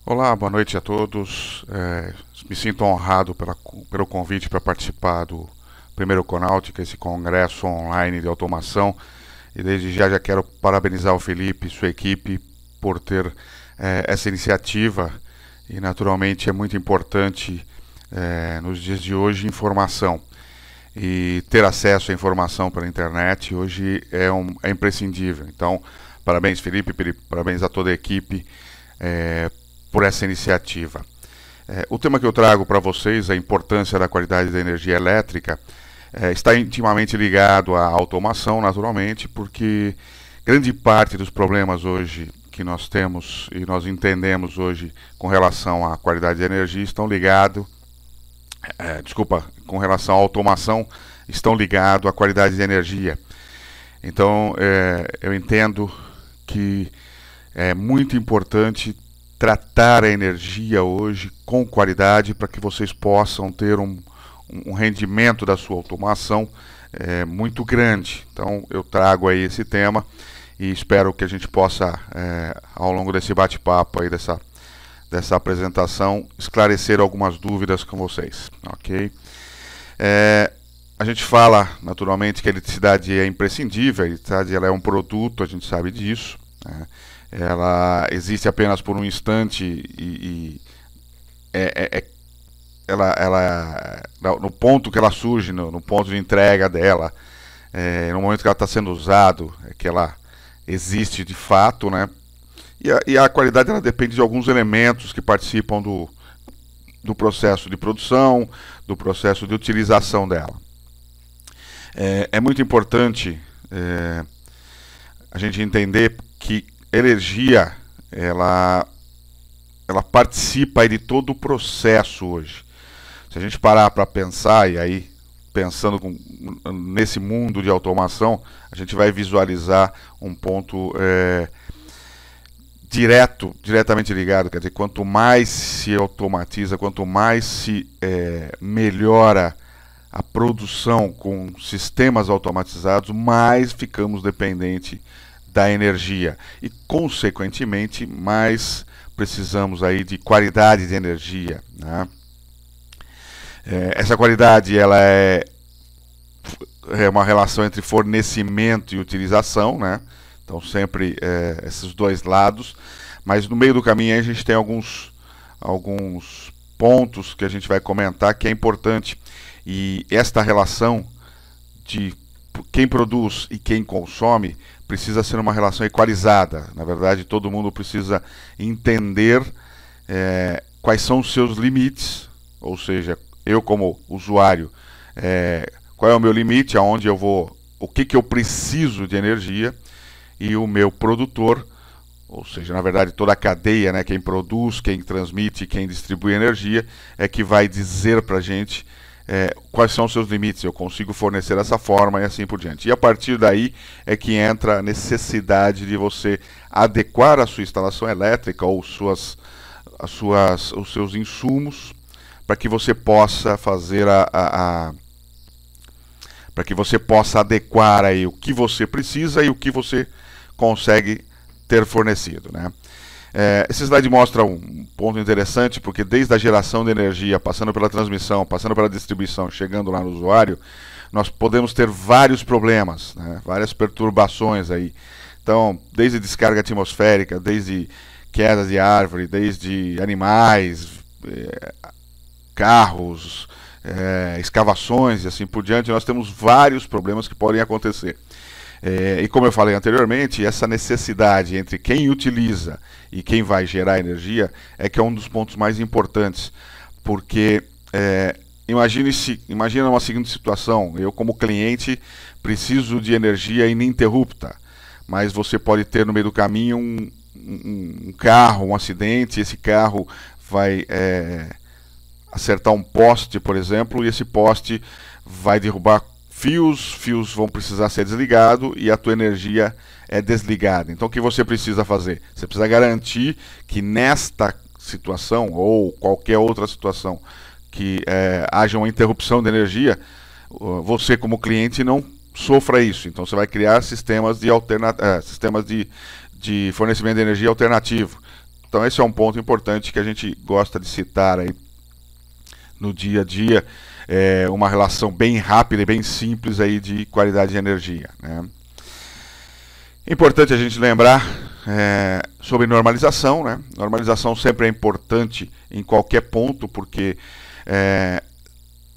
Olá, boa noite a todos. Me sinto honrado pelo convite para participar do primeiro Conáutica, esse congresso online de automação. E desde já quero parabenizar o Felipe e sua equipe por ter essa iniciativa. E naturalmente é muito importante nos dias de hoje informação. E ter acesso à informação pela internet hoje é imprescindível. Então, parabéns Felipe, parabéns a toda a equipe por essa iniciativa. O tema que eu trago para vocês, a importância da qualidade da energia elétrica, está intimamente ligado à automação, naturalmente, porque grande parte dos problemas hoje que nós temos e nós entendemos hoje com relação à qualidade de energia estão ligados, com relação à automação, estão ligados à qualidade de energia. Então, eu entendo que é muito importante tratar a energia hoje com qualidade para que vocês possam ter um rendimento da sua automação muito grande. Então eu trago aí esse tema e espero que a gente possa, ao longo desse bate-papo aí, dessa apresentação, esclarecer algumas dúvidas com vocês, ok? A gente fala naturalmente que a eletricidade é imprescindível, a eletricidade ela é um produto, a gente sabe disso, né? Ela existe apenas por um instante no ponto que ela surge, no ponto de entrega dela, no momento que ela está sendo usado, é que ela existe de fato, né? E a qualidade ela depende de alguns elementos que participam do processo de produção, do processo de utilização dela. É muito importante a gente entender que energia, ela participa aí de todo o processo hoje. Se a gente parar para pensar, e aí pensando nesse mundo de automação, a gente vai visualizar um ponto diretamente ligado. Quer dizer, quanto mais se automatiza, quanto mais se melhora a produção com sistemas automatizados, mais ficamos dependentes da energia e, consequentemente, mais precisamos aí de qualidade de energia, né? Essa qualidade ela é uma relação entre fornecimento e utilização, né? Então sempre esses dois lados, mas no meio do caminho a gente tem alguns pontos que a gente vai comentar que é importante, e esta relação de quem produz e quem consome precisa ser uma relação equalizada. Na verdade, todo mundo precisa entender quais são os seus limites, ou seja, eu como usuário, qual é o meu limite, aonde eu vou, o que eu preciso de energia, e o meu produtor, ou seja, na verdade toda a cadeia, né, quem produz, quem transmite, quem distribui energia, é que vai dizer para a gente quais são os seus limites, eu consigo fornecer dessa forma e assim por diante. E a partir daí é que entra a necessidade de você adequar a sua instalação elétrica ou os seus insumos para que você possa fazer para que você possa adequar aí o que você precisa e o que você consegue ter fornecido, né? Esse slide mostra um ponto interessante, porque desde a geração de energia, passando pela transmissão, passando pela distribuição, chegando lá no usuário, nós podemos ter vários problemas, né? Várias perturbações aí. Então, desde descarga atmosférica, desde quedas de árvore, desde animais, carros, escavações e assim por diante, nós temos vários problemas que podem acontecer. E como eu falei anteriormente, essa necessidade entre quem utiliza e quem vai gerar energia é que é um dos pontos mais importantes, porque imagina uma seguinte situação: eu como cliente preciso de energia ininterrupta, mas você pode ter no meio do caminho um carro, um acidente, e esse carro vai acertar um poste, por exemplo, e esse poste vai derrubar fios vão precisar ser desligados e a tua energia é desligada. Então o que você precisa fazer? Você precisa garantir que nesta situação ou qualquer outra situação que haja uma interrupção de energia, você como cliente não sofra isso. Então você vai criar sistemas de fornecimento de energia alternativo. Então esse é um ponto importante que a gente gosta de citar aí no dia a dia, uma relação bem rápida e bem simples aí de qualidade de energia, né? Importante a gente lembrar sobre normalização, né? Normalização sempre é importante em qualquer ponto, porque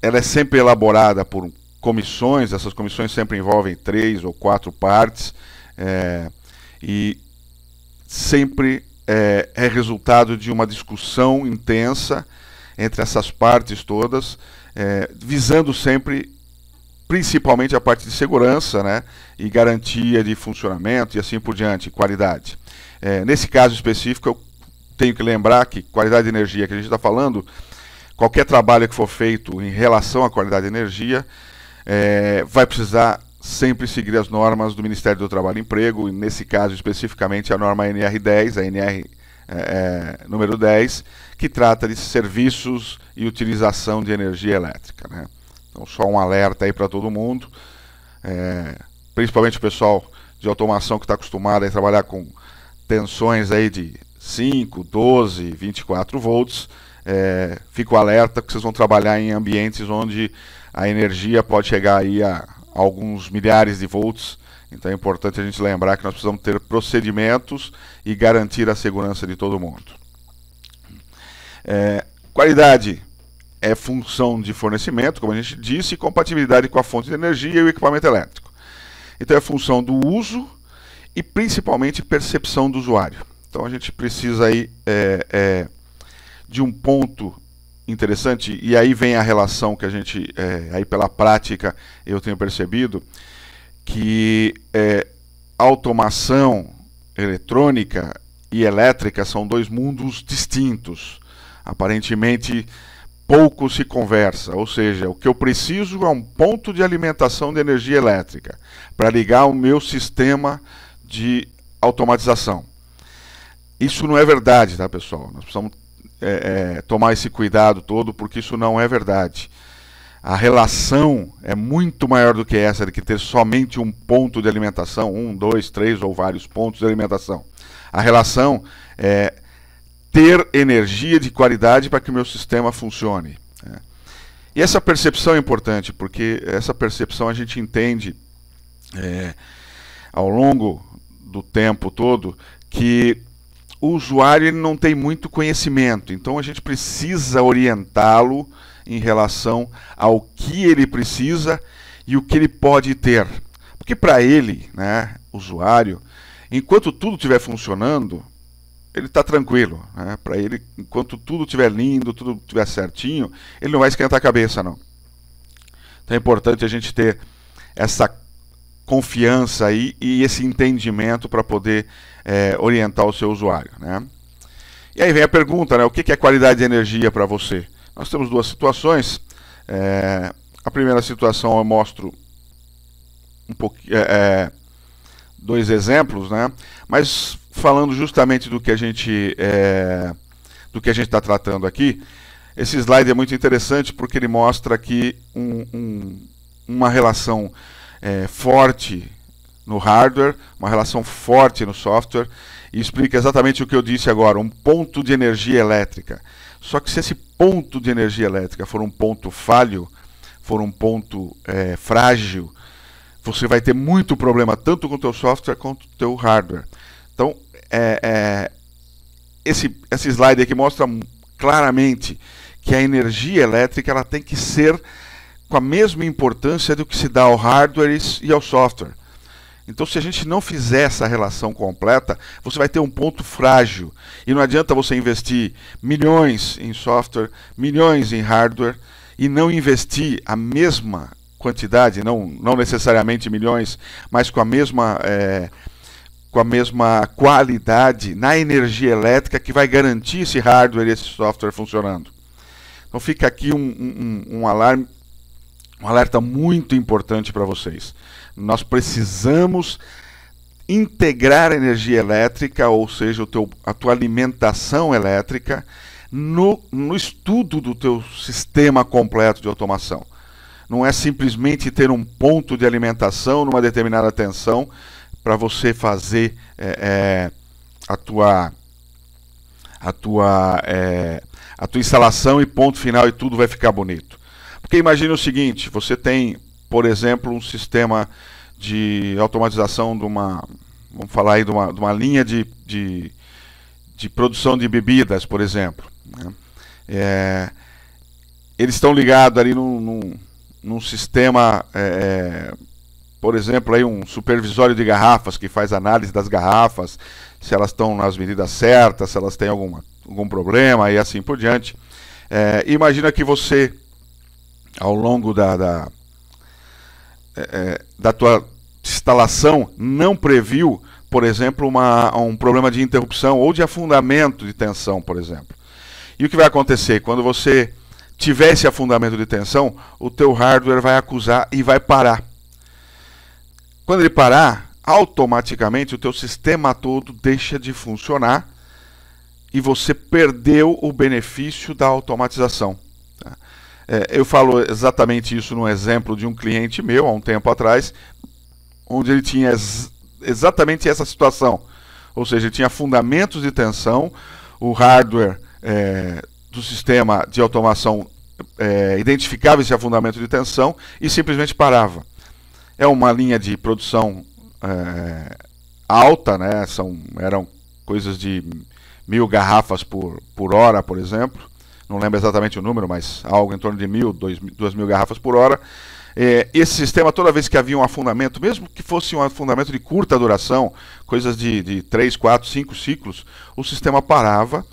ela é sempre elaborada por comissões. Essas comissões sempre envolvem 3 ou 4 partes, e sempre é resultado de uma discussão intensa entre essas partes todas, visando sempre, principalmente a parte de segurança, né, e garantia de funcionamento e assim por diante, qualidade. Nesse caso específico, eu tenho que lembrar que qualidade de energia que a gente está falando, qualquer trabalho que for feito em relação à qualidade de energia, vai precisar sempre seguir as normas do Ministério do Trabalho e Emprego, e nesse caso especificamente a norma NR10, a NR número 10, que trata de serviços e utilização de energia elétrica, né? Então só um alerta aí para todo mundo, principalmente o pessoal de automação que está acostumado a trabalhar com tensões aí de 5, 12, 24 volts, fico alerta que vocês vão trabalhar em ambientes onde a energia pode chegar aí a alguns milhares de volts. Então é importante a gente lembrar que nós precisamos ter procedimentos e garantir a segurança de todo mundo. Qualidade é função de fornecimento, como a gente disse, e compatibilidade com a fonte de energia e o equipamento elétrico. Então é função do uso e principalmente percepção do usuário. Então a gente precisa aí de um ponto interessante, e aí vem a relação que a gente, aí pela prática, eu tenho percebido, que automação eletrônica e elétrica são 2 mundos distintos. Aparentemente, pouco se conversa, ou seja, o que eu preciso é um ponto de alimentação de energia elétrica para ligar o meu sistema de automatização. Isso não é verdade, tá, pessoal? Nós precisamos tomar esse cuidado todo, porque isso não é verdade. A relação é muito maior do que essa, de que ter somente um ponto de alimentação, 1, 2, 3 ou vários pontos de alimentação. A relação é ter energia de qualidade para que o meu sistema funcione. E essa percepção é importante, porque essa percepção a gente entende ao longo do tempo todo que o usuário ele não tem muito conhecimento, então a gente precisa orientá-lo em relação ao que ele precisa e o que ele pode ter. Porque para ele, né, usuário, enquanto tudo estiver funcionando, ele está tranquilo, né? Para ele, enquanto tudo estiver lindo, tudo estiver certinho, ele não vai esquentar a cabeça, não. Então é importante a gente ter essa confiança aí e esse entendimento para poder orientar o seu usuário, né? E aí vem a pergunta, né? O que é qualidade de energia para você? Nós temos 2 situações. A primeira situação eu mostro um pouquinho, 2 exemplos, né? Mas falando justamente do que a gente está tratando aqui, esse slide é muito interessante porque ele mostra aqui uma relação forte no hardware, uma relação forte no software, e explica exatamente o que eu disse agora, um ponto de energia elétrica. Só que se esse ponto de energia elétrica for um ponto falho, for um ponto frágil, você vai ter muito problema tanto com o teu software quanto com o teu hardware. Então, esse slide aqui mostra claramente que a energia elétrica ela tem que ser com a mesma importância do que se dá ao hardware e ao software. Então, se a gente não fizer essa relação completa, você vai ter um ponto frágil. E não adianta você investir milhões em software, milhões em hardware, e não investir a mesma quantidade, não necessariamente milhões, mas com a mesma qualidade na energia elétrica que vai garantir esse hardware e esse software funcionando. Então fica aqui um alerta muito importante para vocês. Nós precisamos integrar a energia elétrica, ou seja, a tua alimentação elétrica, no estudo do teu sistema completo de automação. Não é simplesmente ter um ponto de alimentação numa determinada tensão para você fazer a tua instalação e ponto final e tudo vai ficar bonito. Porque imagine o seguinte, você tem, por exemplo, um sistema de automatização de uma, vamos falar aí de uma linha de produção de bebidas, por exemplo, né? Eles estão ligados ali num sistema, por exemplo, aí um supervisório de garrafas que faz análise das garrafas, se elas estão nas medidas certas, se elas têm algum problema e assim por diante. Imagina que você, ao longo da tua instalação, não previu, por exemplo, um problema de interrupção ou de afundamento de tensão, por exemplo. E o que vai acontecer? Quando você tiver esse afundamento de tensão, o teu hardware vai acusar e vai parar. Quando ele parar, automaticamente o teu sistema todo deixa de funcionar e você perdeu o benefício da automatização. Eu falo exatamente isso num exemplo de um cliente meu, há um tempo atrás, onde ele tinha exatamente essa situação. Ou seja, ele tinha fundamentos de tensão, o hardware do sistema de automação identificava esse afundamento de tensão e simplesmente parava. É uma linha de produção alta, né? Eram coisas de 1000 garrafas por hora, por exemplo. Não lembro exatamente o número, mas algo em torno de 2.000 garrafas por hora. Esse sistema, toda vez que havia um afundamento, mesmo que fosse um afundamento de curta duração, coisas de 3, 4, 5 ciclos, o sistema parava.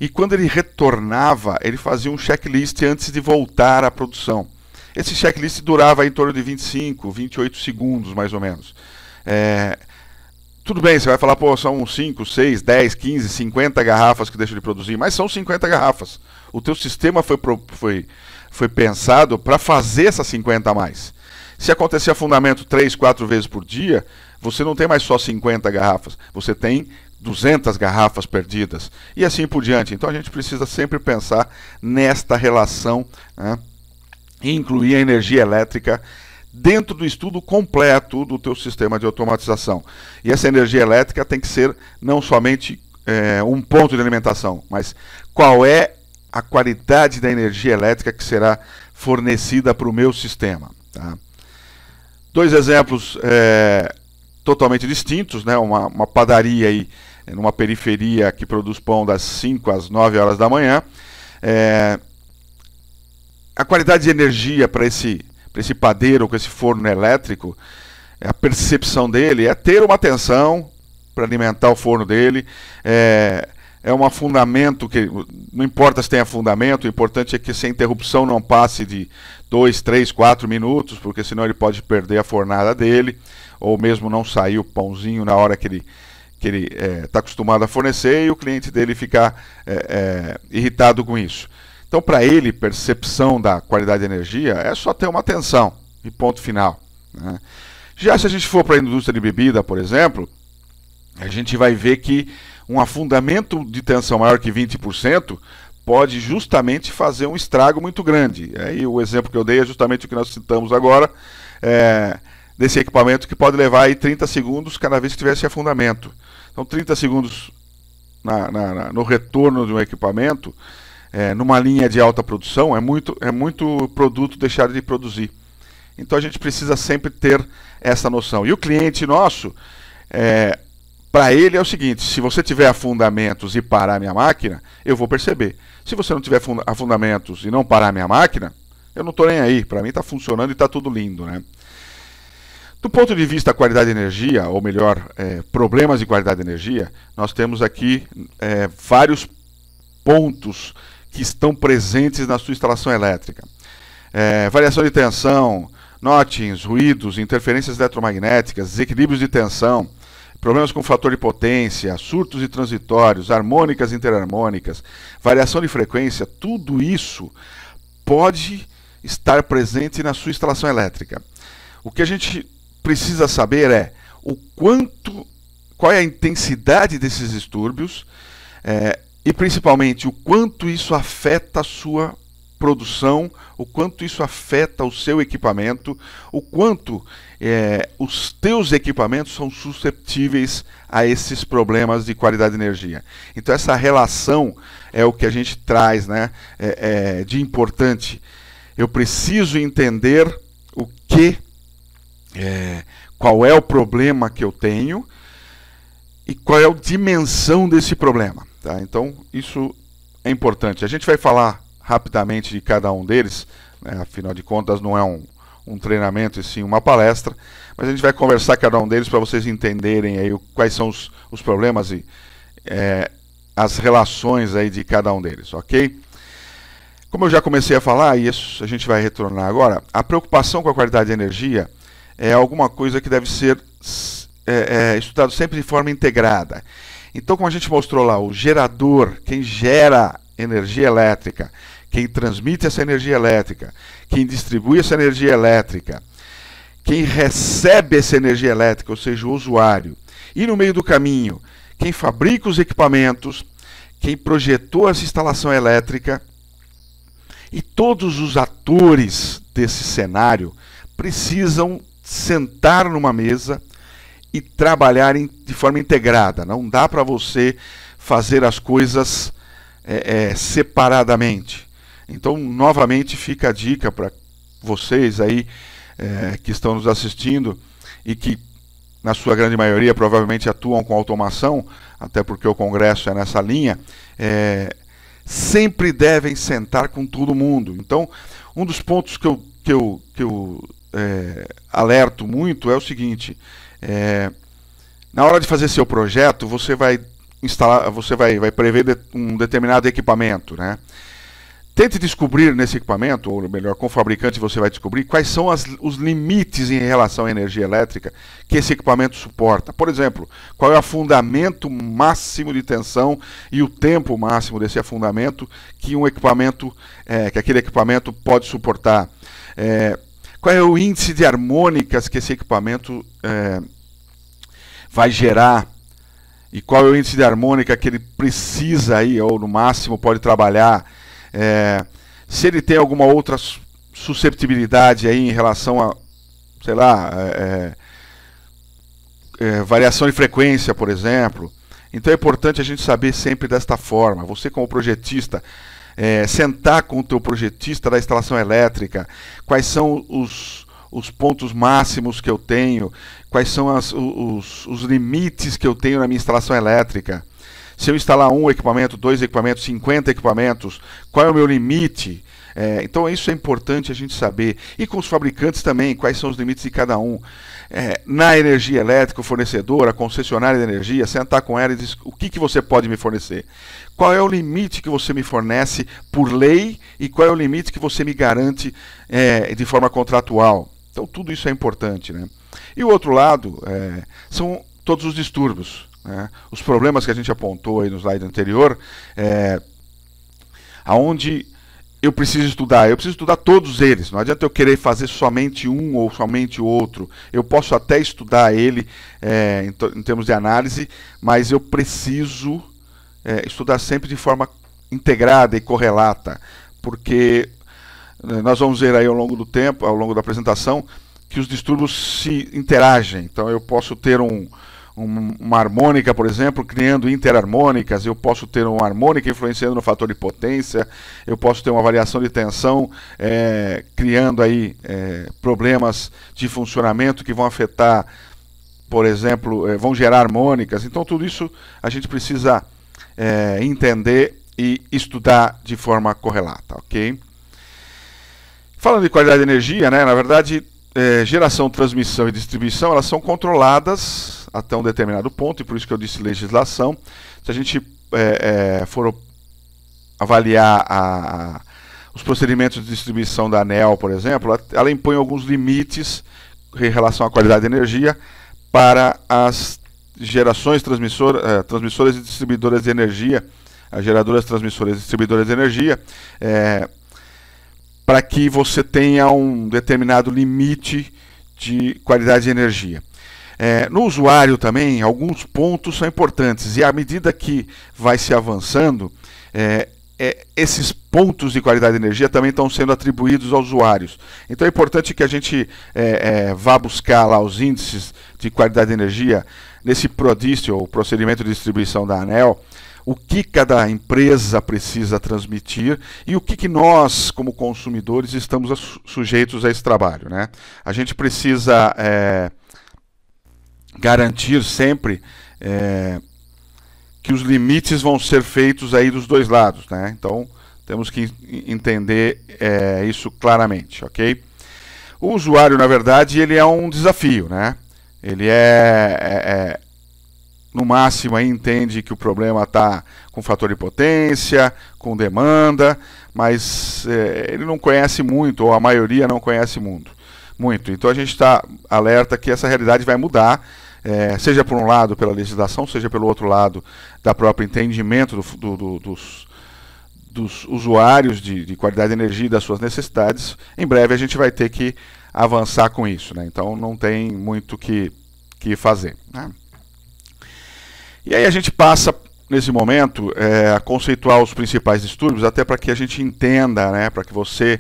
E quando ele retornava, ele fazia um checklist antes de voltar à produção. Esse checklist durava em torno de 25, 28 segundos, mais ou menos. Tudo bem, você vai falar, pô, são 5, 6, 10, 15, 50 garrafas que deixam de produzir, mas são 50 garrafas. O teu sistema foi pensado para fazer essas 50 a mais. Se acontecer afundamento 3, 4 vezes por dia, você não tem mais só 50 garrafas, você tem 200 garrafas perdidas e assim por diante. Então a gente precisa sempre pensar nesta relação, né, e incluir a energia elétrica dentro do estudo completo do teu sistema de automatização. E essa energia elétrica tem que ser não somente um ponto de alimentação, mas qual é a qualidade da energia elétrica que será fornecida para o meu sistema. Tá? 2 exemplos totalmente distintos, né? Uma padaria aí, numa periferia que produz pão das 5 às 9 horas da manhã. A qualidade de energia para esse padeiro com esse forno elétrico, a percepção dele é ter uma tensão para alimentar o forno dele, um afundamento que não importa se tem afundamento, o importante é que essa interrupção não passe de 2, 3, 4 minutos, porque senão ele pode perder a fornada dele, ou mesmo não sair o pãozinho na hora que ele está acostumado a fornecer e o cliente dele ficar irritado com isso. Então, para ele, percepção da qualidade de energia é só ter uma tensão e ponto final, né? Já se a gente for para a indústria de bebida, por exemplo, a gente vai ver que um afundamento de tensão maior que 20% pode justamente fazer um estrago muito grande. E o exemplo que eu dei é justamente o que nós citamos agora, desse equipamento que pode levar aí 30 segundos cada vez que tiver esse afundamento. Então 30 segundos no retorno de um equipamento, numa linha de alta produção, é muito produto deixar de produzir. Então a gente precisa sempre ter essa noção. E o cliente nosso, para ele é o seguinte: se você tiver afundamentos e parar a minha máquina, eu vou perceber. Se você não tiver afundamentos e não parar a minha máquina, eu não estou nem aí. Para mim está funcionando e está tudo lindo, né? Do ponto de vista da qualidade de energia, ou melhor, problemas de qualidade de energia, nós temos aqui vários pontos que estão presentes na sua instalação elétrica. Variação de tensão, notchings, ruídos, interferências eletromagnéticas, desequilíbrios de tensão, problemas com fator de potência, surtos e transitórios, harmônicas e interharmônicas, variação de frequência, tudo isso pode estar presente na sua instalação elétrica. O que a gente precisa saber é qual é a intensidade desses distúrbios e principalmente o quanto isso afeta a sua produção, o quanto isso afeta o seu equipamento, o quanto os teus equipamentos são susceptíveis a esses problemas de qualidade de energia. Então essa relação é o que a gente traz, né, de importante. Eu preciso entender qual é o problema que eu tenho e qual é a dimensão desse problema. Tá? Então isso é importante. A gente vai falar rapidamente de cada um deles, né? Afinal de contas não é um treinamento e sim uma palestra, mas a gente vai conversar cada um deles para vocês entenderem aí quais são os problemas e as relações aí de cada um deles, ok? Como eu já comecei a falar, e isso a gente vai retornar agora, a preocupação com a qualidade de energia é alguma coisa que deve ser estudado sempre de forma integrada. Então, como a gente mostrou lá, o gerador, quem gera energia elétrica, quem transmite essa energia elétrica, quem distribui essa energia elétrica, quem recebe essa energia elétrica, ou seja, o usuário, e no meio do caminho, quem fabrica os equipamentos, quem projetou essa instalação elétrica, e todos os atores desse cenário precisam sentar numa mesa e trabalhar de forma integrada. Não dá para você fazer as coisas separadamente. Então, novamente, fica a dica para vocês aí que estão nos assistindo e que, na sua grande maioria, provavelmente atuam com automação, até porque o congresso é nessa linha, sempre devem sentar com todo mundo. Então, um dos pontos que eu alerto muito é o seguinte: na hora de fazer seu projeto, você vai instalar, você vai prever um determinado equipamento, né? Tente descobrir nesse equipamento, ou melhor, com o fabricante você vai descobrir quais são os limites em relação à energia elétrica que esse equipamento suporta. Por exemplo, qual é o afundamento máximo de tensão e o tempo máximo desse afundamento que que aquele equipamento pode suportar. Qual é o índice de harmônicas que esse equipamento vai gerar e qual é o índice de harmônica que ele precisa aí, ou no máximo pode trabalhar. Se ele tem alguma outra susceptibilidade aí em relação a, sei lá, variação de frequência, por exemplo. Então é importante a gente saber sempre desta forma. Você, como projetista, sentar com o teu projetista da instalação elétrica, quais são os pontos máximos que eu tenho, quais são os limites que eu tenho na minha instalação elétrica. Se eu instalar um equipamento, 2 equipamentos, 50 equipamentos, qual é o meu limite? Então isso é importante a gente saber. E com os fabricantes também, quais são os limites de cada um. Na energia elétrica, o fornecedor, a concessionária de energia, sentar com ela e dizer o que você pode me fornecer. Qual é o limite que você me fornece por lei e qual é o limite que você me garante de forma contratual. Então tudo isso é importante, né? E o outro lado são todos os distúrbios. Os problemas que a gente apontou aí no slide anterior, aonde eu preciso estudar todos eles. Não adianta eu querer fazer somente um ou somente outro. Eu posso até estudar ele em termos de análise, mas eu preciso estudar sempre de forma integrada e correlata, porque nós vamos ver aí ao longo do tempo, ao longo da apresentação, que os distúrbios se interagem. Então eu posso ter uma harmônica, por exemplo, criando interharmônicas, eu posso ter uma harmônica influenciando no fator de potência, eu posso ter uma variação de tensão, criando aí problemas de funcionamento que vão afetar, por exemplo, vão gerar harmônicas. Então tudo isso a gente precisa entender e estudar de forma correlata, ok? Falando de qualidade de energia, né, na verdade, geração, transmissão e distribuição, elas são controladas até um determinado ponto, e por isso que eu disse legislação. Se a gente for avaliar os procedimentos de distribuição da ANEEL, por exemplo, ela impõe alguns limites em relação à qualidade de energia para as gerações, transmissoras e distribuidoras de energia, as geradoras, transmissoras e distribuidoras de energia, para que você tenha um determinado limite de qualidade de energia. No usuário também, alguns pontos são importantes, e à medida que vai se avançando, esses pontos de qualidade de energia também estão sendo atribuídos aos usuários. Então é importante que a gente vá buscar lá os índices de qualidade de energia nesse PRODIST, ou procedimento de distribuição da ANEEL, o que cada empresa precisa transmitir e o que nós, como consumidores, estamos sujeitos a esse trabalho, né? A gente precisa garantir sempre que os limites vão ser feitos aí dos dois lados, né? Então temos que entender isso claramente, ok? O usuário, na verdade, ele é um desafio, né? Ele no máximo aí entende que o problema está com fator de potência, com demanda, mas ele não conhece muito, ou a maioria não conhece muito. Então a gente está alerta que essa realidade vai mudar, seja por um lado pela legislação, seja pelo outro lado da própria entendimento dos usuários de qualidade de energia e das suas necessidades. Em breve a gente vai ter que avançar com isso, né? Então não tem muito o que fazer, né? E aí a gente passa, nesse momento, a conceituar os principais distúrbios, até para que a gente entenda, né, para que você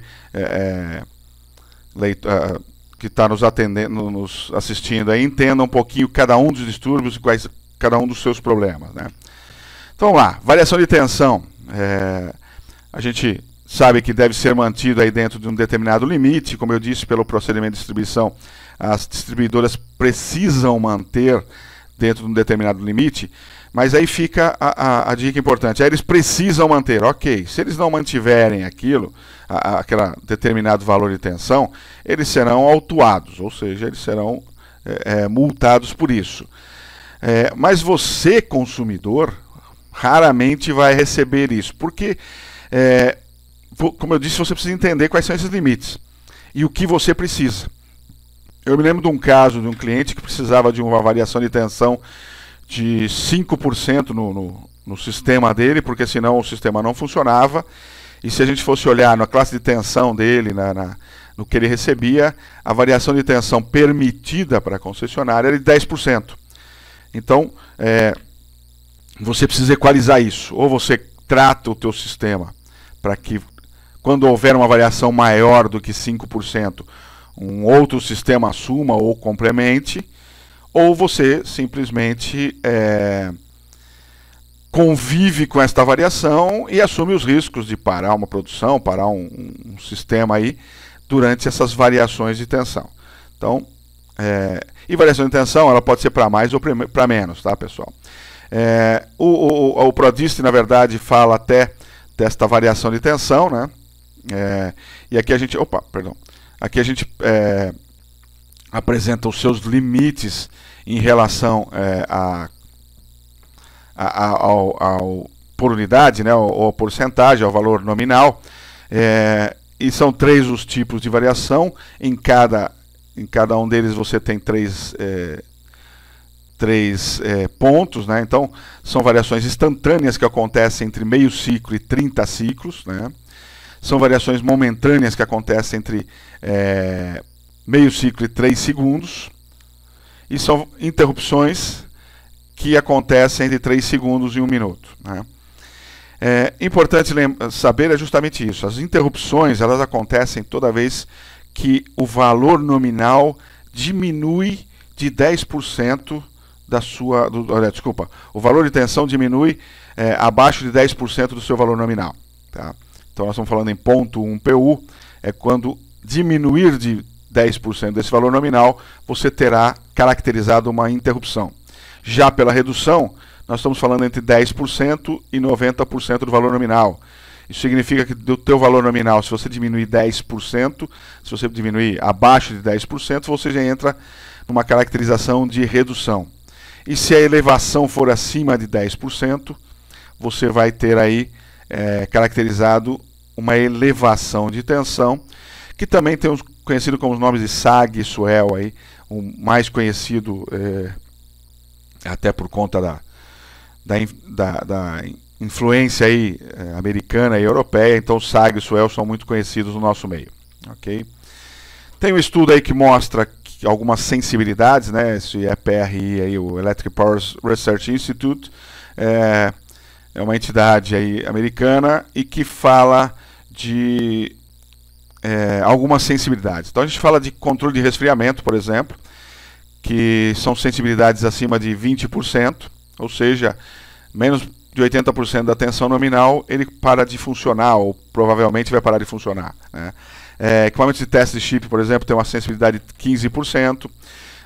que está nos assistindo aí, entenda um pouquinho cada um dos distúrbios e cada um dos seus problemas, né? Então vamos lá, variação de tensão. A gente sabe que deve ser mantido aí dentro de um determinado limite, como eu disse, pelo procedimento de distribuição, as distribuidoras precisam manter dentro de um determinado limite, mas aí fica a dica importante. Aí eles precisam manter, ok. Se eles não mantiverem aquele determinado valor de tensão, eles serão autuados, ou seja, eles serão multados por isso. Mas você, consumidor, raramente vai receber isso, porque, como eu disse, você precisa entender quais são esses limites e o que você precisa. Eu me lembro de um caso de um cliente que precisava de uma variação de tensão de 5% no sistema dele, porque senão o sistema não funcionava. E se a gente fosse olhar na classe de tensão dele, no que ele recebia, a variação de tensão permitida para a concessionária era de 10%. Então, você precisa equalizar isso. Ou você trata o teu sistema para que, quando houver uma variação maior do que 5%, um outro sistema assuma ou complemente, ou você simplesmente convive com esta variação e assume os riscos de parar uma produção, parar um sistema aí durante essas variações de tensão. Então, e variação de tensão ela pode ser para mais ou para menos, tá, pessoal? O PRODIST, na verdade, fala até desta variação de tensão, né? E aqui a gente, aqui a gente apresenta os seus limites em relação por unidade, né, ou porcentagem, ao valor nominal. E são 3 os tipos de variação. Em cada um deles você tem 3 pontos, né? Então são variações instantâneas que acontecem entre meio ciclo e 30 ciclos, né? São variações momentâneas que acontecem entre meio ciclo e 3 segundos. E são interrupções que acontecem entre 3 segundos e 1 minuto, né? Importante saber justamente isso. As interrupções elas acontecem toda vez que o valor nominal diminui de 10% o valor de tensão diminui abaixo de 10% do seu valor nominal, tá? Então nós estamos falando em ponto 1 PU, quando diminuir de 10% desse valor nominal, você terá caracterizado uma interrupção. Já pela redução, nós estamos falando entre 10% e 90% do valor nominal. Isso significa que do teu valor nominal, se você diminuir 10%, se você diminuir abaixo de 10%, você já entra numa caracterização de redução. E se a elevação for acima de 10%, você vai ter aí caracterizado uma elevação de tensão, que também tem conhecido como os nomes de SAG e SUEL, aí, o mais conhecido até por conta da influência aí, americana e europeia. Então SAG e SUEL são muito conhecidos no nosso meio, ok? Tem um estudo aí que mostra algumas sensibilidades, né? Esse EPRI aí, o Electric Power Research Institute, é uma entidade aí americana e que fala de algumas sensibilidades. Então a gente fala de controle de resfriamento, por exemplo, que são sensibilidades acima de 20%, ou seja, menos de 80% da tensão nominal, ele para de funcionar, ou provavelmente vai parar de funcionar, né? Equipamentos de teste de chip, por exemplo, tem uma sensibilidade de 15%.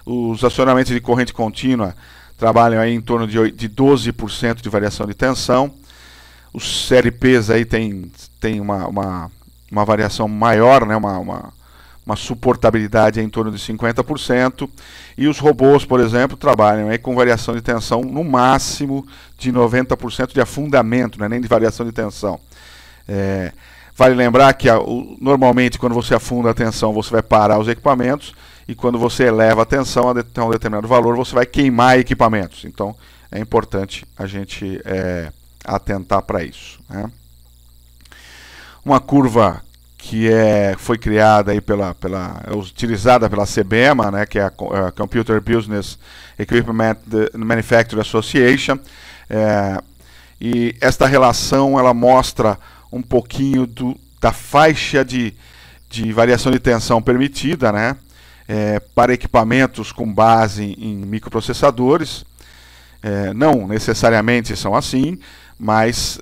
Os acionamentos de corrente contínua trabalham aí em torno de 12% de variação de tensão. Os CLPs aí tem uma variação maior, né? uma suportabilidade em torno de 50%. E os robôs, por exemplo, trabalham aí com variação de tensão no máximo de 90% de afundamento, não é nem de variação de tensão. Vale lembrar que normalmente quando você afunda a tensão você vai parar os equipamentos, e quando você eleva a tensão a um determinado valor você vai queimar equipamentos. Então é importante a gente atentar para isso, né? Uma curva que foi criada aí utilizada pela CBEMA, né, que é a Computer Business Equipment Manufacturing Association, e esta relação ela mostra um pouquinho da faixa de variação de tensão permitida, né, para equipamentos com base em microprocessadores. Não necessariamente são assim, mas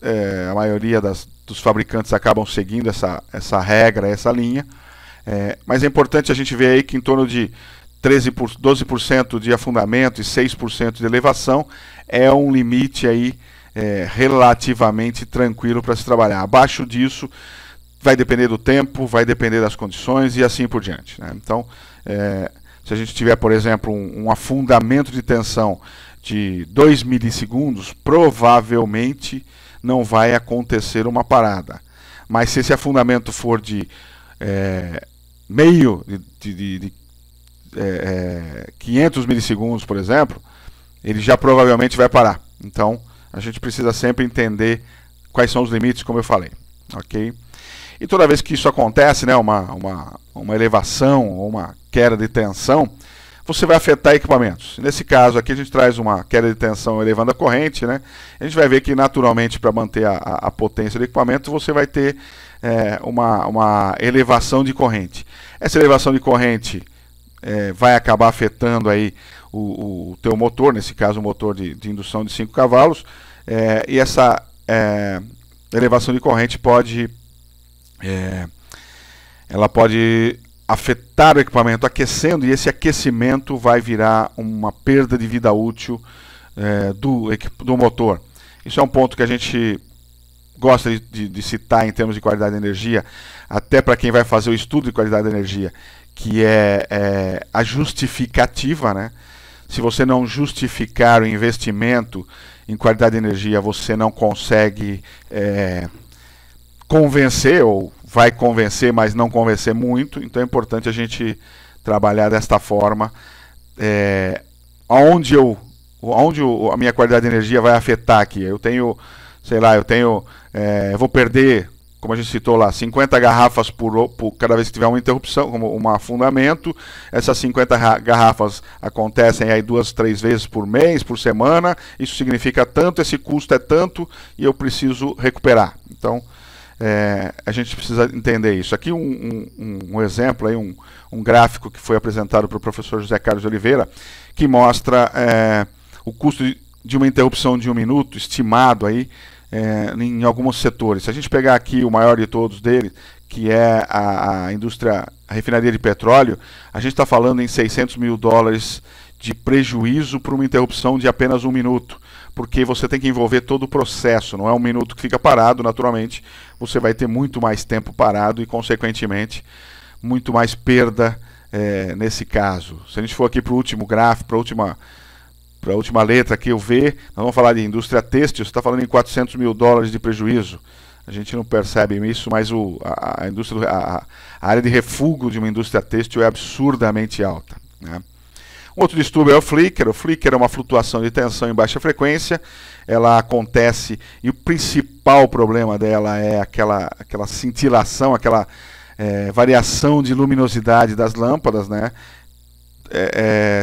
a maioria dos fabricantes acabam seguindo essa regra, essa linha. Mas é importante a gente ver aí que em torno de 12% de afundamento e 6% de elevação é um limite aí relativamente tranquilo para se trabalhar. Abaixo disso vai depender do tempo, vai depender das condições e assim por diante, né? Então, se a gente tiver, por exemplo, um afundamento de tensão de 2 milissegundos, provavelmente não vai acontecer uma parada. Mas se esse afundamento for de 500 milissegundos, por exemplo, ele já provavelmente vai parar. Então, a gente precisa sempre entender quais são os limites, como eu falei. Ok? E toda vez que isso acontece, né, uma elevação ou uma queda de tensão, você vai afetar equipamentos. Nesse caso aqui a gente traz uma queda de tensão elevando a corrente, né? A gente vai ver que naturalmente para manter a potência do equipamento você vai ter uma elevação de corrente. Essa elevação de corrente vai acabar afetando aí o teu motor, nesse caso o motor de indução de 5 cavalos, e essa elevação de corrente pode afetar o equipamento aquecendo, e esse aquecimento vai virar uma perda de vida útil do motor. Isso é um ponto que a gente gosta de citar em termos de qualidade de energia, até para quem vai fazer o estudo de qualidade de energia, que é a justificativa, né? Se você não justificar o investimento em qualidade de energia, você não consegue convencer, ou vai convencer, mas não convencer muito. Então é importante a gente trabalhar desta forma, onde a minha qualidade de energia vai afetar aqui. Eu tenho, sei lá, eu vou perder, como a gente citou lá, 50 garrafas por cada vez que tiver uma interrupção, como um afundamento. Essas 50 garrafas acontecem aí 2, 3 vezes por mês, por semana. Isso significa tanto, esse custo é tanto, e eu preciso recuperar. Então, a gente precisa entender isso. Aqui um exemplo, aí, um gráfico que foi apresentado pelo professor José Carlos de Oliveira, que mostra o custo de uma interrupção de 1 minuto, estimado aí, em alguns setores. Se a gente pegar aqui o maior de todos dele, que é a refinaria de petróleo, a gente está falando em $600 mil de prejuízo por uma interrupção de apenas 1 minuto. Porque você tem que envolver todo o processo, não é 1 minuto que fica parado. Naturalmente você vai ter muito mais tempo parado e, consequentemente, muito mais perda nesse caso. Se a gente for aqui para o último gráfico, para a última letra aqui, o V, nós vamos falar de indústria têxtil. Você está falando em $400 mil de prejuízo. A gente não percebe isso, mas a área de refúgio de uma indústria têxtil é absurdamente alta, né? Um outro distúrbio é o flicker. O flicker é uma flutuação de tensão em baixa frequência. Ela acontece, e o principal problema dela é aquela cintilação, aquela variação de luminosidade das lâmpadas, né?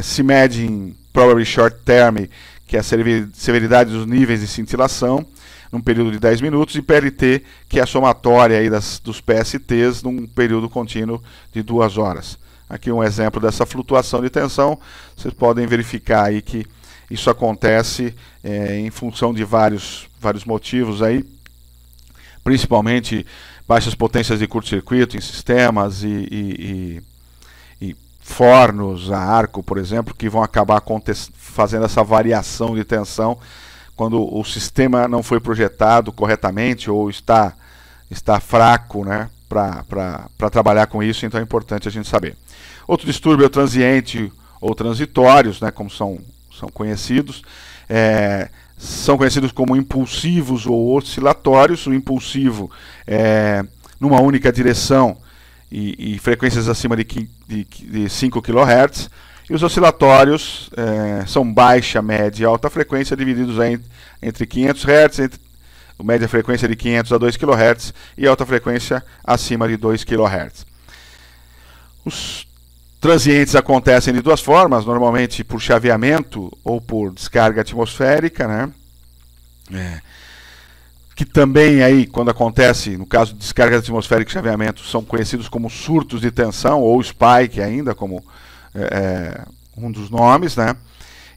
Se mede em probably short term, que é a severidade dos níveis de cintilação, num período de 10 minutos, e PLT, que é a somatória aí dos PSTs num período contínuo de 2 horas. Aqui um exemplo dessa flutuação de tensão. Vocês podem verificar aí que isso acontece em função de vários motivos aí, principalmente baixas potências de curto-circuito em sistemas e fornos a arco, por exemplo, que vão acabar fazendo essa variação de tensão quando o sistema não foi projetado corretamente ou está fraco, né, para trabalhar com isso. Então é importante a gente saber. Outro distúrbio é o transiente ou transitórios, né, como são conhecidos. São conhecidos como impulsivos ou oscilatórios. O impulsivo é numa única direção e frequências acima de 5 kHz. E os oscilatórios são baixa, média e alta frequência, divididos entre 500 Hz, média frequência de 500 a 2 kHz e alta frequência acima de 2 kHz. Os transientes acontecem de duas formas, normalmente por chaveamento ou por descarga atmosférica, né? Que também aí, quando acontece, no caso de descarga atmosférica e chaveamento, são conhecidos como surtos de tensão, ou spike ainda, como um dos nomes, né?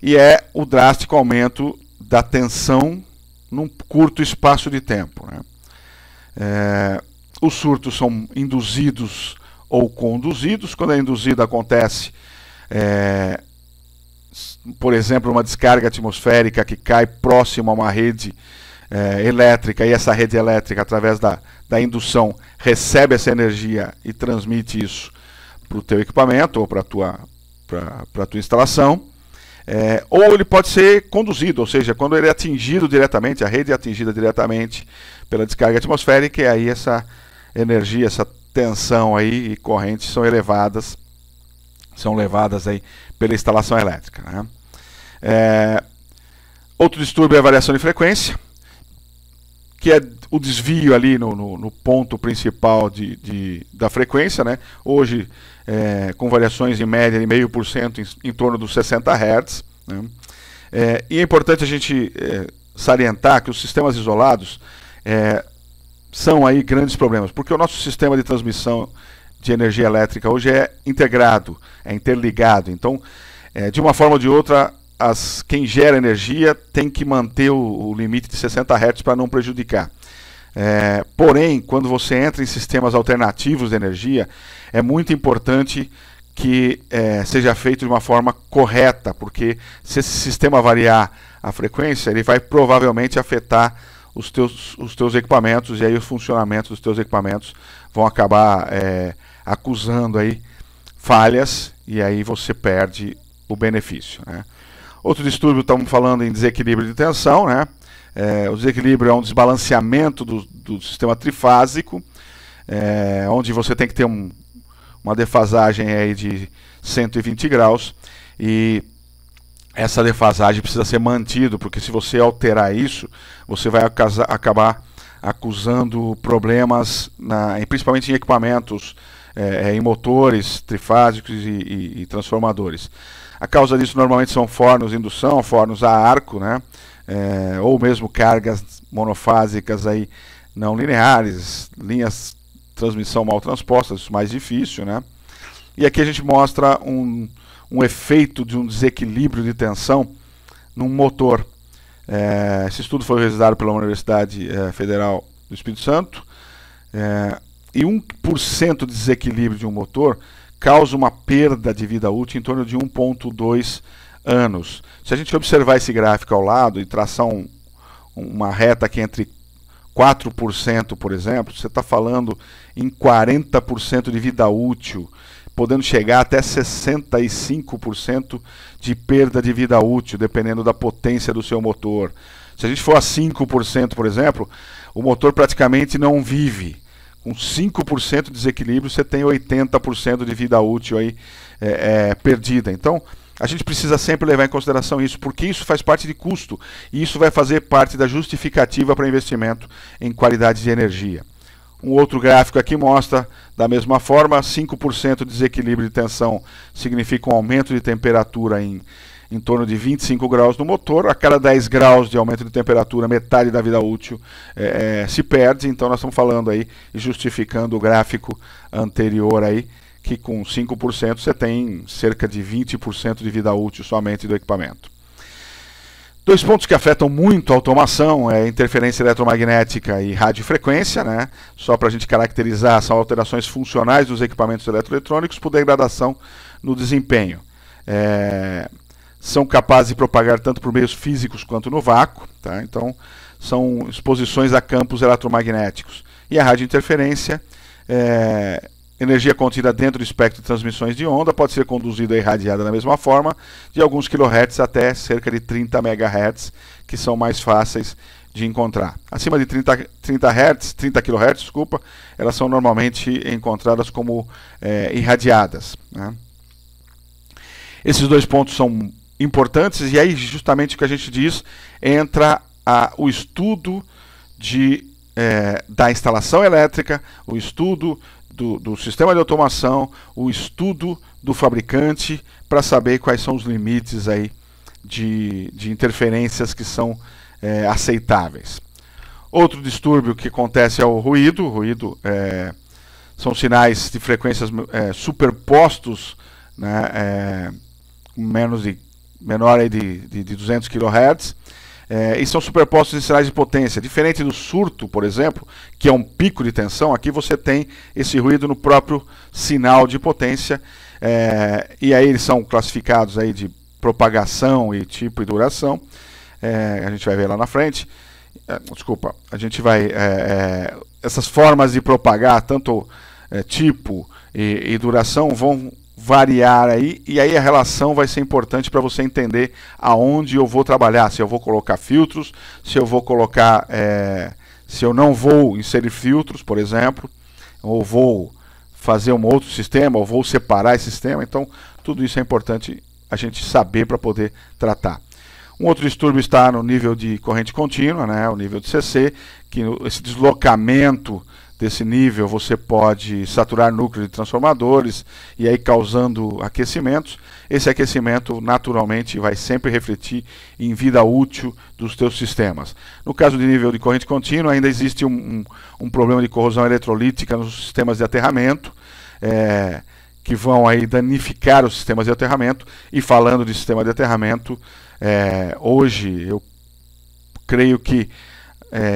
E é o drástico aumento da tensão num curto espaço de tempo, né? Os surtos são induzidos ou conduzidos. Quando é induzido, acontece, por exemplo, uma descarga atmosférica que cai próximo a uma rede elétrica, e essa rede elétrica, através da indução, recebe essa energia e transmite isso para o teu equipamento ou para a tua instalação. Ou ele pode ser conduzido, ou seja, quando ele é atingido diretamente, a rede é atingida diretamente pela descarga atmosférica, e aí essa energia, essa tensão aí e correntes são levadas aí pela instalação elétrica, né? Outro distúrbio é a variação de frequência, que é o desvio ali no ponto principal da frequência, né? Hoje, com variações em média de 0,5% em torno dos 60 Hz, né? E é importante a gente salientar que os sistemas isolados são aí grandes problemas, porque o nosso sistema de transmissão de energia elétrica hoje é integrado, é interligado. Então, de uma forma ou de outra, quem gera energia tem que manter o limite de 60 Hz para não prejudicar. Porém, quando você entra em sistemas alternativos de energia, é muito importante que seja feito de uma forma correta, porque se esse sistema variar a frequência, ele vai provavelmente afetar os teus equipamentos, e aí o funcionamento dos teus equipamentos vão acabar acusando aí falhas, e aí você perde o benefício, né? Outro distúrbio, estamos falando em desequilíbrio de tensão, né? O desequilíbrio é um desbalanceamento do sistema trifásico, onde você tem que ter uma defasagem aí de 120 graus, e essa defasagem precisa ser mantida, porque se você alterar isso, você vai acabar acusando problemas, principalmente em equipamentos, em motores trifásicos e transformadores. A causa disso normalmente são fornos de indução, fornos a arco, né? Ou mesmo cargas monofásicas aí não lineares, linhas de transmissão mal transpostas, isso mais difícil, né? E aqui a gente mostra um efeito de um desequilíbrio de tensão num motor. Esse estudo foi realizado pela Universidade Federal do Espírito Santo, e 1% de desequilíbrio de um motor causa uma perda de vida útil em torno de 1,2 anos. Se a gente observar esse gráfico ao lado e traçar uma reta aqui entre 4%, por exemplo, você está falando em 40% de vida útil, podendo chegar até 65% de perda de vida útil, dependendo da potência do seu motor. Se a gente for a 5%, por exemplo, o motor praticamente não vive. Com 5% de desequilíbrio, você tem 80% de vida útil aí, perdida. Então, a gente precisa sempre levar em consideração isso, porque isso faz parte de custo, e isso vai fazer parte da justificativa para investimento em qualidade de energia. Um outro gráfico aqui mostra, da mesma forma, 5% de desequilíbrio de tensão significa um aumento de temperatura em em torno de 25 graus no motor. A cada 10 graus de aumento de temperatura, metade da vida útil se perde. Então nós estamos falando aí, justificando o gráfico anterior aí, que com 5% você tem cerca de 20% de vida útil somente do equipamento. Dois pontos que afetam muito a automação é interferência eletromagnética e radiofrequência, né? Só para a gente caracterizar, são alterações funcionais dos equipamentos eletroeletrônicos por degradação no desempenho. São capazes de propagar tanto por meios físicos quanto no vácuo, tá? Então, são exposições a campos eletromagnéticos. E a radiointerferência, energia contida dentro do espectro de transmissões de onda, pode ser conduzida e irradiada da mesma forma, de alguns kHz até cerca de 30 MHz, que são mais fáceis de encontrar. Acima de 30 kHz, desculpa, elas são normalmente encontradas como irradiadas, né? Esses dois pontos são importantes, e aí justamente o que a gente diz, entra o estudo da instalação elétrica, o estudo do sistema de automação, o estudo do fabricante, para saber quais são os limites aí de interferências que são aceitáveis. Outro distúrbio que acontece é o ruído. O ruído são sinais de frequências superpostos, né, menor aí de 200 kHz, e são superpostos em sinais de potência. Diferente do surto, por exemplo, que é um pico de tensão, aqui você tem esse ruído no próprio sinal de potência, e aí eles são classificados aí de propagação e tipo e duração. A gente vai ver lá na frente. Desculpa, a gente vai... essas formas de propagar, tanto tipo e duração, vão variar aí, e aí a relação vai ser importante para você entender aonde eu vou trabalhar, se eu vou colocar filtros, se eu vou colocar, se eu não vou inserir filtros, por exemplo, ou vou fazer um outro sistema, ou vou separar esse sistema. Então tudo isso é importante a gente saber para poder tratar. Um outro distúrbio está no nível de corrente contínua, né, o nível de CC, que esse deslocamento desse nível você pode saturar núcleos de transformadores e aí causando aquecimentos. Esse aquecimento naturalmente vai sempre refletir em vida útil dos teus sistemas. No caso de nível de corrente contínua, ainda existe um problema de corrosão eletrolítica nos sistemas de aterramento, que vão aí danificar os sistemas de aterramento. E falando de sistema de aterramento, hoje eu creio que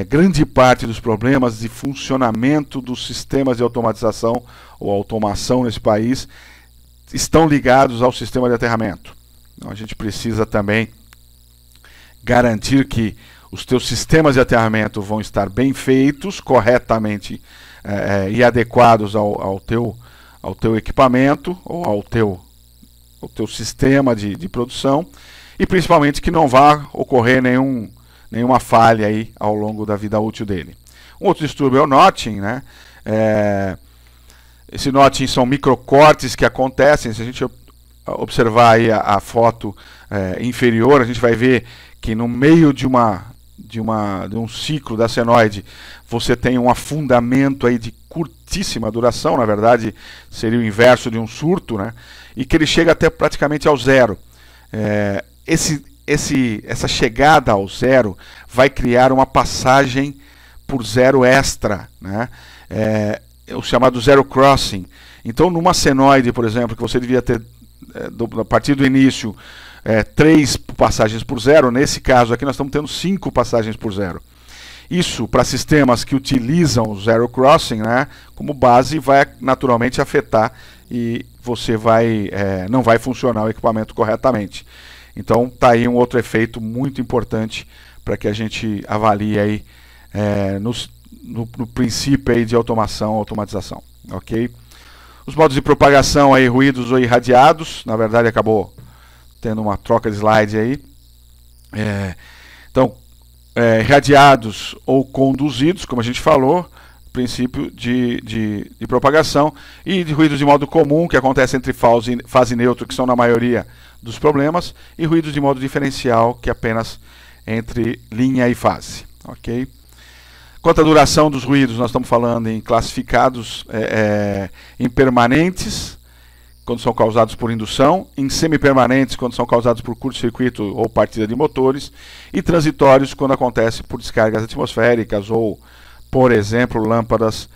grande parte dos problemas de funcionamento dos sistemas de automatização ou automação nesse país estão ligados ao sistema de aterramento. Então a gente precisa também garantir que os teus sistemas de aterramento vão estar bem feitos, corretamente e adequados ao teu equipamento ou ao teu sistema de produção, e principalmente que não vá ocorrer nenhuma falha aí ao longo da vida útil dele. Um outro distúrbio é o notching, né? Esse notching são microcortes que acontecem. Se a gente observar aí a foto inferior, a gente vai ver que no meio de um ciclo da senoide você tem um afundamento aí de curtíssima duração, na verdade seria o inverso de um surto, né? E que ele chega até praticamente ao zero. Essa chegada ao zero vai criar uma passagem por zero extra, né? O chamado zero crossing. Então, numa senoide, por exemplo, que você devia ter, a partir do início, 3 passagens por zero, nesse caso aqui nós estamos tendo 5 passagens por zero. Isso, para sistemas que utilizam o zero crossing, né, como base, vai naturalmente afetar e você não vai funcionar o equipamento corretamente. Então está aí um outro efeito muito importante para que a gente avalie aí no princípio aí de automatização, ok? Os modos de propagação aí, ruídos ou irradiados, na verdade acabou tendo uma troca de slide aí. Então, irradiados ou conduzidos, como a gente falou, princípio de propagação, e de ruídos de modo comum, que acontece entre fase e neutro, que são na maioria dos problemas, e ruídos de modo diferencial, que é apenas entre linha e fase, ok? Quanto à duração dos ruídos, nós estamos falando em classificados impermanentes, quando são causados por indução, em semipermanentes, quando são causados por curto-circuito ou partida de motores, e transitórios, quando acontece por descargas atmosféricas ou, por exemplo, lâmpadas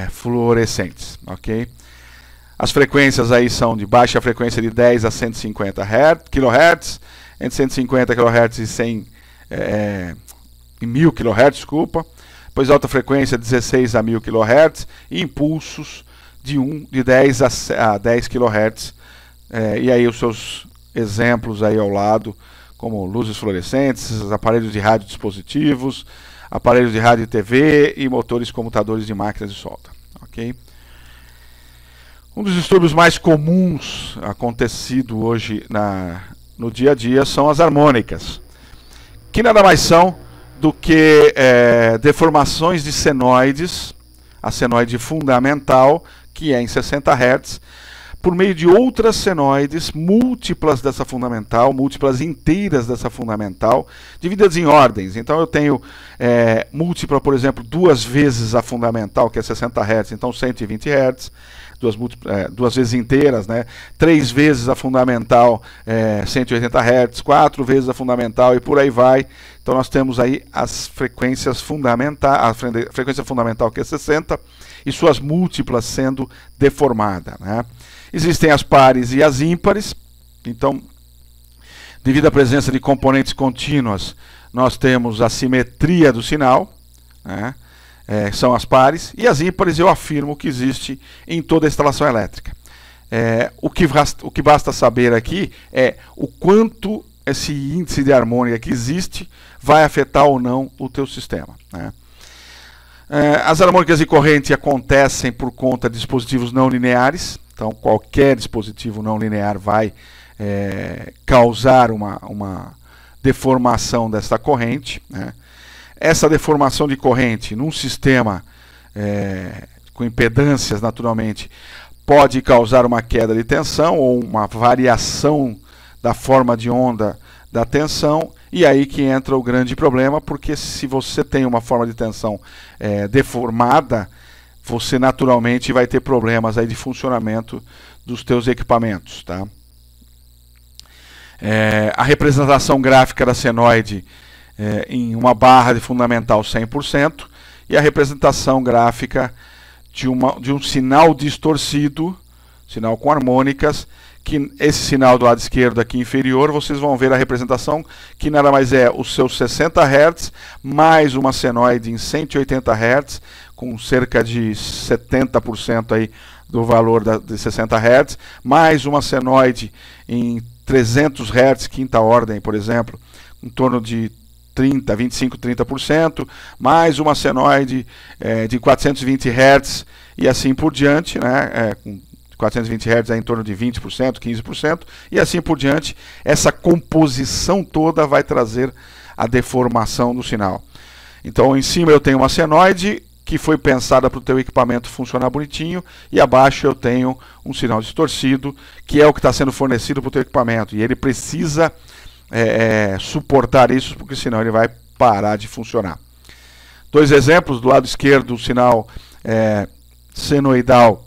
fluorescentes. Okay? As frequências aí são de baixa frequência de 10 a 150 kHz, entre 150 kHz e 100 e 1000 kHz, desculpa. Depois alta frequência 16 a 1000 kHz e impulsos de 10 a 10 kHz. E aí os seus exemplos aí ao lado, como luzes fluorescentes, aparelhos de rádio dispositivos, aparelhos de rádio e TV e motores comutadores de máquinas de solda. Okay? Um dos distúrbios mais comuns acontecido hoje no dia a dia são as harmônicas, que nada mais são do que deformações de senoides, a senoide fundamental, que é em 60 Hz, por meio de outras senoides múltiplas dessa fundamental, múltiplas inteiras dessa fundamental, divididas em ordens. Então eu tenho múltipla, por exemplo, 2 vezes a fundamental, que é 60 Hz, então 120 Hz, duas vezes inteiras, né? 3 vezes a fundamental, 180 Hz, 4 vezes a fundamental e por aí vai. Então nós temos aí as frequências fundamentais, a frequência fundamental que é 60 e suas múltiplas sendo deformada, né? Existem as pares e as ímpares. Então, devido à presença de componentes contínuas, nós temos a simetria do sinal, né? São as pares, e as ímpares eu afirmo que existe em toda a instalação elétrica. O que basta saber aqui é o quanto esse índice de harmônica que existe vai afetar ou não o teu sistema, né? As harmônicas de corrente acontecem por conta de dispositivos não lineares. Então, qualquer dispositivo não linear vai causar uma deformação dessa corrente, né? Essa deformação de corrente num sistema com impedâncias, naturalmente, pode causar uma queda de tensão ou uma variação da forma de onda da tensão, e aí que entra o grande problema, porque se você tem uma forma de tensão deformada, você naturalmente vai ter problemas aí de funcionamento dos teus equipamentos, tá? A representação gráfica da senoide em uma barra de fundamental 100% e a representação gráfica de um sinal distorcido, sinal com harmônicas, que esse sinal do lado esquerdo aqui inferior, vocês vão ver a representação que nada mais é os seus 60 Hz mais uma senoide em 180 Hz, com cerca de 70% aí do valor de 60 Hz, mais uma senoide em 300 Hz, quinta ordem, por exemplo, em torno de 25, 30%, mais uma senoide de 420 Hz e assim por diante, né? Com 420 Hz é em torno de 20%, 15%, e assim por diante. Essa composição toda vai trazer a deformação do sinal. Então, em cima eu tenho uma senoide que foi pensada para o teu equipamento funcionar bonitinho, e abaixo eu tenho um sinal distorcido, que é o que está sendo fornecido para o teu equipamento, e ele precisa suportar isso, porque senão ele vai parar de funcionar. 2 exemplos: do lado esquerdo, o sinal senoidal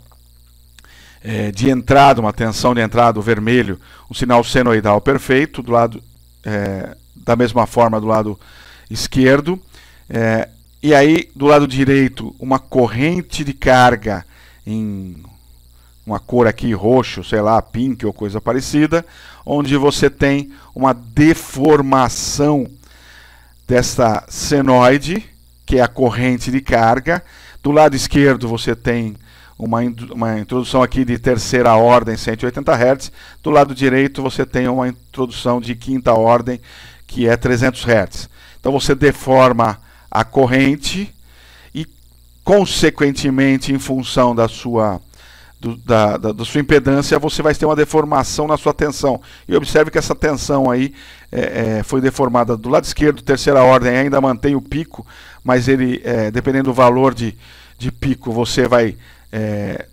de entrada, uma tensão de entrada, o vermelho, um sinal senoidal perfeito, do lado, da mesma forma do lado esquerdo, e aí do lado direito uma corrente de carga em uma cor aqui roxo, sei lá, pink ou coisa parecida, onde você tem uma deformação dessa senoide, que é a corrente de carga. Do lado esquerdo você tem uma introdução aqui de terceira ordem, 180 Hz. Do lado direito você tem uma introdução de quinta ordem, que é 300 Hz. Então você deforma a corrente e, consequentemente, em função da sua impedância, você vai ter uma deformação na sua tensão. E observe que essa tensão aí foi deformada do lado esquerdo, terceira ordem, ainda mantém o pico, mas ele, dependendo do valor de pico, você vai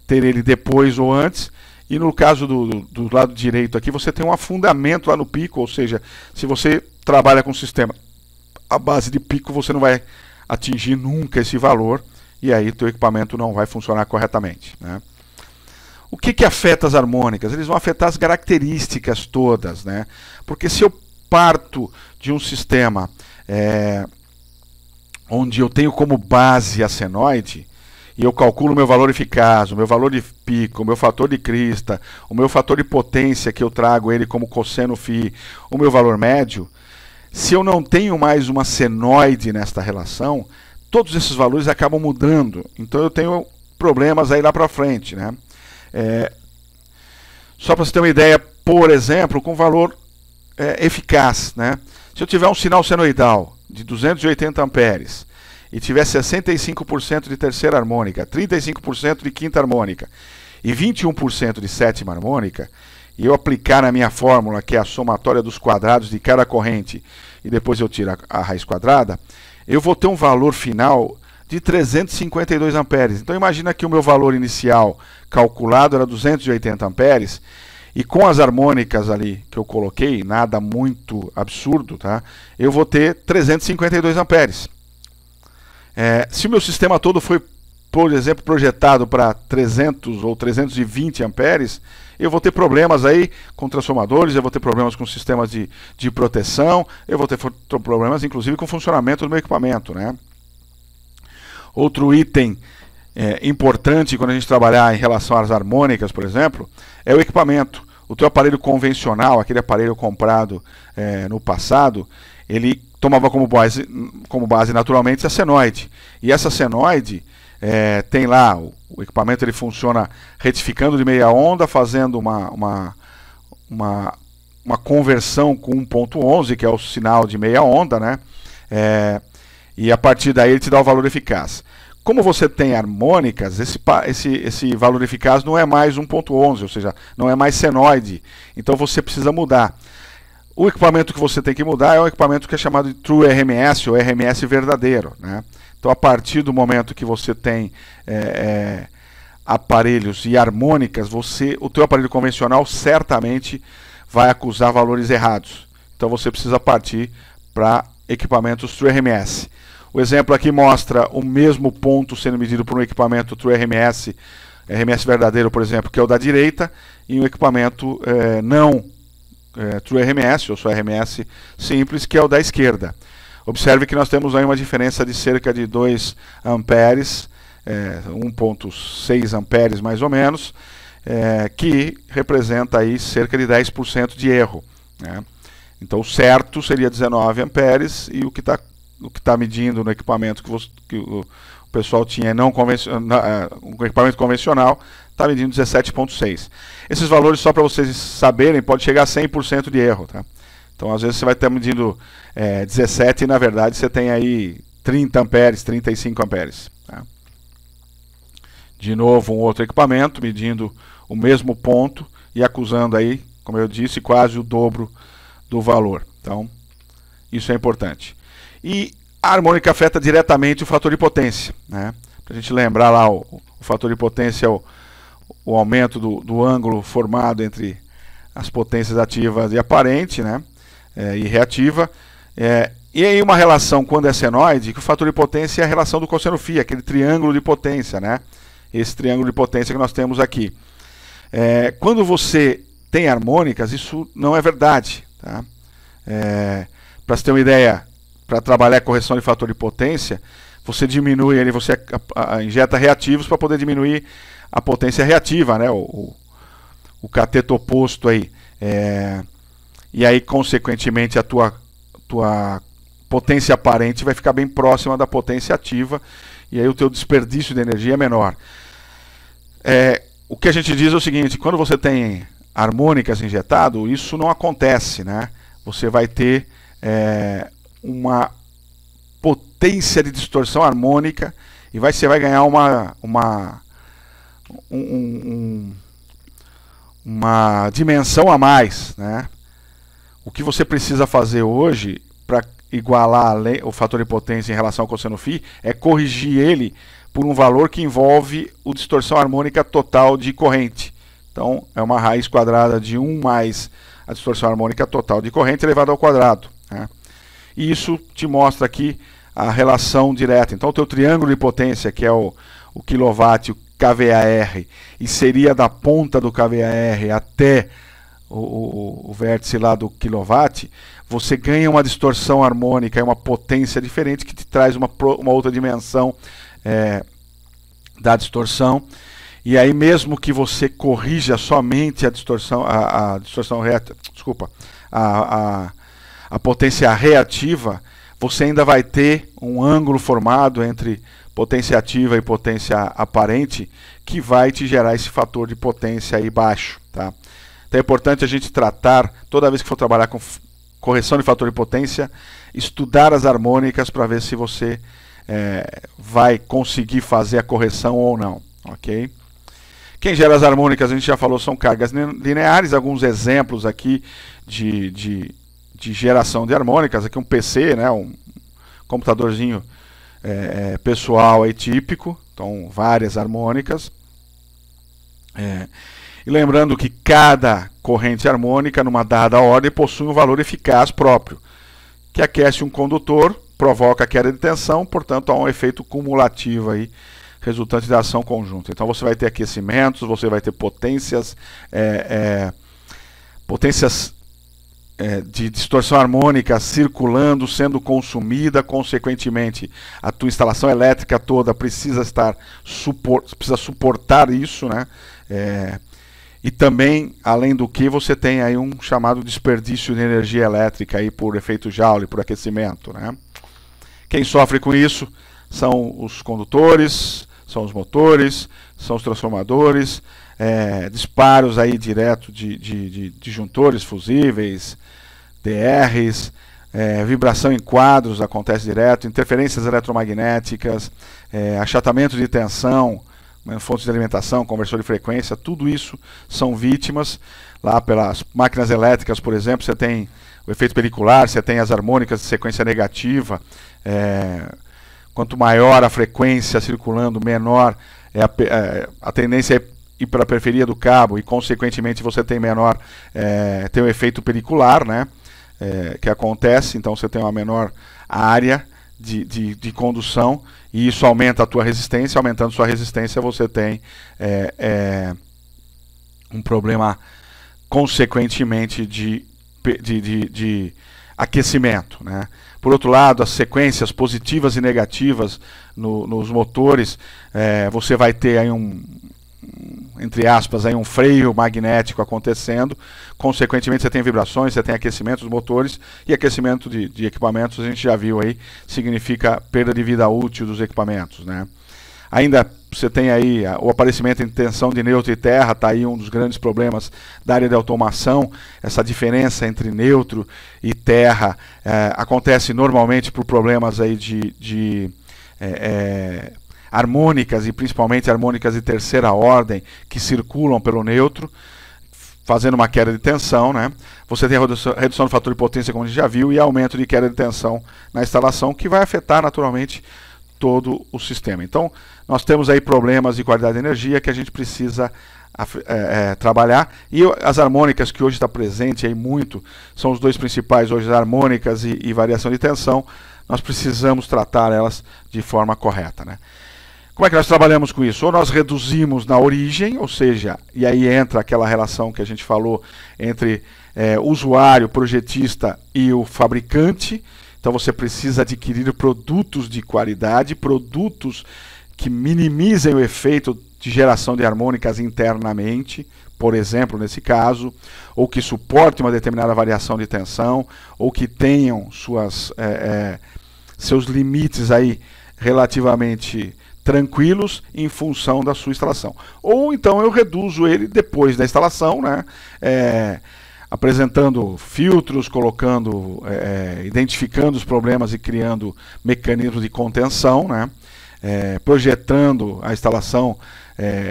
ter ele depois ou antes. E no caso do lado direito aqui, você tem um afundamento lá no pico, ou seja, se você trabalha com um sistema à base de pico, você não vai atingir nunca esse valor, e aí teu equipamento não vai funcionar corretamente, né? O que afeta as harmônicas? Eles vão afetar as características todas, né? Porque se eu parto de um sistema onde eu tenho como base a senoide, e eu calculo o meu valor eficaz, o meu valor de pico, o meu fator de crista, o meu fator de potência, que eu trago ele como cosseno φ, o meu valor médio, se eu não tenho mais uma senoide nesta relação, todos esses valores acabam mudando. Então eu tenho problemas aí lá para frente, né? Só para você ter uma ideia, por exemplo, com valor eficaz, né? Se eu tiver um sinal senoidal de 280 amperes e tiver 65% de terceira harmônica, 35% de quinta harmônica e 21% de sétima harmônica, e eu aplicar na minha fórmula, que é a somatória dos quadrados de cada corrente, e depois eu tiro a raiz quadrada, eu vou ter um valor final de 352 amperes. Então imagina que o meu valor inicial calculado era 280 amperes, e com as harmônicas ali que eu coloquei, nada muito absurdo, tá? Eu vou ter 352 amperes. Se o meu sistema todo foi, por exemplo, projetado para 300 ou 320 amperes, eu vou ter problemas aí com transformadores, eu vou ter problemas com sistemas de proteção, eu vou ter problemas inclusive com o funcionamento do meu equipamento, né? Outro item importante quando a gente trabalhar em relação às harmônicas, por exemplo, é o equipamento. O teu aparelho convencional, aquele aparelho comprado no passado, ele tomava como base naturalmente a senoide. E essa senoide tem lá, o equipamento ele funciona retificando de meia onda, fazendo uma conversão com 1.11, que é o sinal de meia onda, né? E a partir daí ele te dá o valor eficaz. Como você tem harmônicas, esse valor eficaz não é mais 1.11, ou seja, não é mais senoide. Então você precisa mudar. O equipamento que você tem que mudar é um equipamento que é chamado de True RMS, ou RMS verdadeiro, né? Então a partir do momento que você tem aparelhos e harmônicas, o teu aparelho convencional certamente vai acusar valores errados. Então você precisa partir para equipamentos True RMS. O exemplo aqui mostra o mesmo ponto sendo medido por um equipamento True RMS, RMS verdadeiro, por exemplo, que é o da direita, e um equipamento não True RMS, ou só RMS simples, que é o da esquerda. Observe que nós temos aí uma diferença de cerca de 2 amperes, 1.6 amperes mais ou menos, que representa aí cerca de 10% de erro, né? Então o certo seria 19 amperes e o que está medindo no equipamento que o pessoal tinha um equipamento convencional está medindo 17.6. Esses valores, só para vocês saberem, pode chegar a 100% de erro, tá? Então às vezes você vai estar medindo 17 e na verdade você tem aí 30 amperes, 35 amperes, tá? De novo um outro equipamento medindo o mesmo ponto e acusando aí, como eu disse, quase o dobro do valor. Então isso é importante. E a harmônica afeta diretamente o fator de potência, né? Para a gente lembrar lá, o fator de potência é o aumento do ângulo formado entre as potências ativas e aparente, né? E reativa. E aí uma relação, quando é senoide, que o fator de potência é a relação do cosseno φ, aquele triângulo de potência, né? Esse triângulo de potência que nós temos aqui. Quando você tem harmônicas, isso não é verdade, tá? Para você ter uma ideia, para trabalhar a correção de fator de potência, você diminui ele, você injeta reativos para poder diminuir a potência reativa, né? O cateto oposto aí. E aí, consequentemente, a tua potência aparente vai ficar bem próxima da potência ativa, e aí o teu desperdício de energia é menor. O que a gente diz é o seguinte: quando você tem harmônicas injetado, isso não acontece, né? Você vai ter uma potência de distorção harmônica e você vai ganhar uma dimensão a mais, né? O que você precisa fazer hoje para igualar o fator de potência em relação ao cosseno φ é corrigir ele por um valor que envolve a distorção harmônica total de corrente. Então é uma raiz quadrada de 1 mais a distorção harmônica total de corrente elevado ao quadrado, né? E isso te mostra aqui a relação direta. Então o teu triângulo de potência, que é o quilowatt, o kVAR e seria da ponta do kVAR até o vértice lá do quilowatt, você ganha uma distorção harmônica e uma potência diferente que te traz uma outra dimensão da distorção. E aí, mesmo que você corrija somente a distorção, a potência reativa, você ainda vai ter um ângulo formado entre potência ativa e potência aparente que vai te gerar esse fator de potência aí baixo, tá? Então é importante a gente tratar, toda vez que for trabalhar com correção de fator de potência, estudar as harmônicas para ver se você vai conseguir fazer a correção ou não, ok? Quem gera as harmônicas, a gente já falou, são cargas lineares. Alguns exemplos aqui de geração de harmônicas. Aqui um PC, né, um computadorzinho pessoal aí típico. Então, várias harmônicas. E lembrando que cada corrente harmônica, numa dada ordem, possui um valor eficaz próprio, que aquece um condutor, provoca queda de tensão, portanto, há um efeito cumulativo aí, resultante da ação conjunta. Então você vai ter aquecimentos, você vai ter potências de distorção harmônica circulando, sendo consumida, consequentemente a tua instalação elétrica toda precisa suportar isso, né? E também, além do que, você tem aí um chamado desperdício de energia elétrica aí por efeito Joule, por aquecimento, né? Quem sofre com isso são os condutores, são os motores, são os transformadores, disparos aí direto de disjuntores fusíveis, DRs, vibração em quadros acontece direto, interferências eletromagnéticas, achatamento de tensão, fontes de alimentação, conversor de frequência, tudo isso são vítimas. Lá pelas máquinas elétricas, por exemplo, você tem o efeito pelicular, você tem as harmônicas de sequência negativa. Quanto maior a frequência circulando, menor a tendência é ir para a periferia do cabo e, consequentemente, você tem menor tem o efeito pelicular, né, que acontece. Então, você tem uma menor área de condução e isso aumenta a tua resistência. Aumentando sua resistência, você tem um problema, consequentemente, de aquecimento, né? Por outro lado, as sequências positivas e negativas nos motores, você vai ter aí entre aspas, aí um freio magnético acontecendo, consequentemente você tem vibrações, você tem aquecimento dos motores, e aquecimento de equipamentos, a gente já viu aí, significa perda de vida útil dos equipamentos, né? Ainda você tem aí o aparecimento em tensão de neutro e terra, está aí um dos grandes problemas da área de automação. Essa diferença entre neutro e terra acontece normalmente por problemas aí de harmônicas, e principalmente harmônicas de terceira ordem, que circulam pelo neutro, fazendo uma queda de tensão, né? Você tem a redução do fator de potência, como a gente já viu, e aumento de queda de tensão na instalação, que vai afetar naturalmente todo o sistema. Então, nós temos aí problemas de qualidade de energia que a gente precisa trabalhar, e as harmônicas que hoje está presente aí muito, são os dois principais hoje, as harmônicas e variação de tensão. Nós precisamos tratar elas de forma correta, né? Como é que nós trabalhamos com isso? Ou nós reduzimos na origem, ou seja, e aí entra aquela relação que a gente falou entre usuário, projetista e o fabricante. Então você precisa adquirir produtos de qualidade, produtos que minimizem o efeito de geração de harmônicas internamente, por exemplo, nesse caso, ou que suportem uma determinada variação de tensão, ou que tenham seus limites aí relativamente tranquilos em função da sua instalação. Ou então eu reduzo ele depois da instalação, né? Apresentando filtros, identificando os problemas e criando mecanismos de contenção, né? Projetando a instalação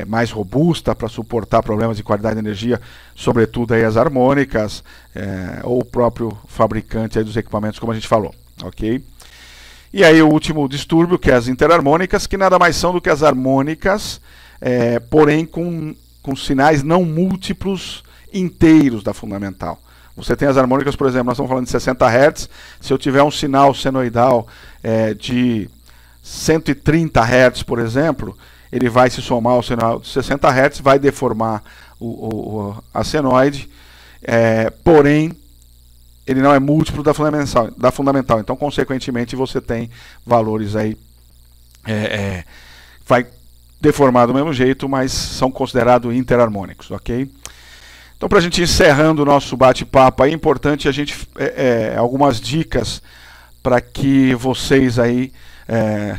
mais robusta para suportar problemas de qualidade de energia, sobretudo aí as harmônicas, ou o próprio fabricante aí dos equipamentos, como a gente falou, ok? E aí o último distúrbio, que é as interharmônicas, que nada mais são do que as harmônicas, porém com sinais não múltiplos inteiros da fundamental. Você tem as harmônicas, por exemplo, nós estamos falando de 60 Hz, se eu tiver um sinal senoidal de 130 Hz, por exemplo, ele vai se somar ao senoide de 60 Hz, vai deformar a senoide, porém ele não é múltiplo da fundamental, então consequentemente você tem valores aí, vai deformar do mesmo jeito, mas são considerados interharmônicos, ok? Então, para a gente encerrando o nosso bate-papo, é importante a gente algumas dicas para que vocês aí